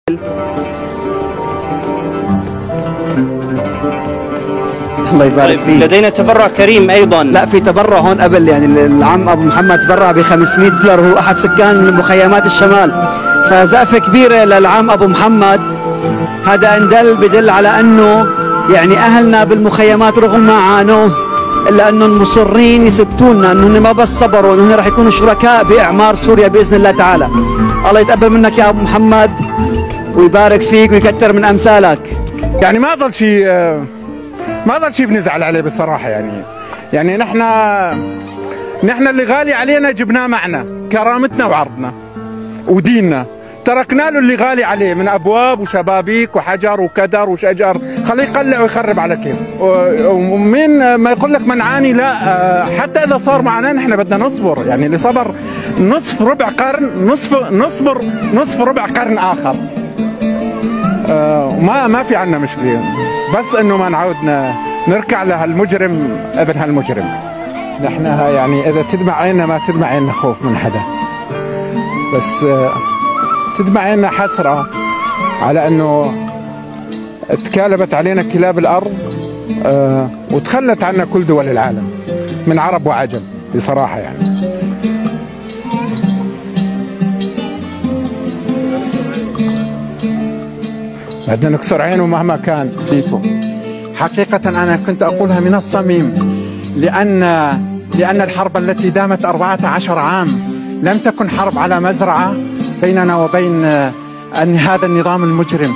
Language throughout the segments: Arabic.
الله يبارك فيك. لدينا تبرع كريم ايضا. لا، في تبرع هون قبل، يعني العم ابو محمد تبرع ب 500 دولار، هو احد سكان مخيمات الشمال، فزقفه كبيره للعم ابو محمد. هذا بدل على انه يعني اهلنا بالمخيمات رغم ما عانوا الا انهم مصرين يثبتونا انهم ما بس صبروا، انهم راح يكونوا شركاء باعمار سوريا باذن الله تعالى. الله يتقبل منك يا ابو محمد ويبارك فيك ويكثر من امثالك. يعني ما ضل شيء بنزعل عليه بصراحه. يعني نحن اللي غالي علينا جبناه معنا، كرامتنا وعرضنا وديننا، تركنا له اللي غالي عليه من ابواب وشبابيك وحجر وكدر وشجر، خليه يقلع ويخرب على كيف. ومين ما يقول لك منعاني، لا، حتى اذا صار معنا نحن بدنا نصبر. يعني اللي صبر نصف ربع قرن نصبر نصف ربع قرن اخر. ما في عنا مشكله، بس انه ما نعود نركع لهالمجرم ابن هالمجرم. نحن يعني اذا تدمع عيننا ما تدمع عيننا خوف من حدا، بس تدمع عيننا حسره على انه تكالبت علينا كلاب الارض وتخلت عنا كل دول العالم من عرب وعجم بصراحه. يعني بدنا نكسر عينه مهما كان فيته. حقيقة أنا كنت أقولها من الصميم، لأن الحرب التي دامت 14 عام لم تكن حرب على مزرعة بيننا وبين هذا النظام المجرم،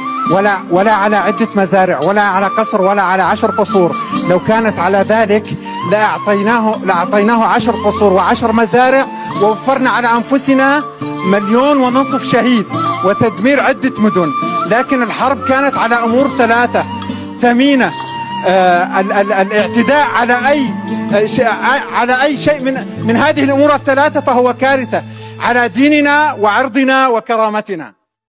ولا على عدة مزارع، ولا على قصر، ولا على 10 قصور. لو كانت على ذلك لأعطيناه 10 قصور و10 مزارع، ووفرنا على أنفسنا 1.5 مليون شهيد وتدمير عدة مدن. لكن الحرب كانت على أمور 3 ثمينة: الاعتداء على أي شيء من هذه الأمور 3 فهو كارثة على ديننا وعرضنا وكرامتنا.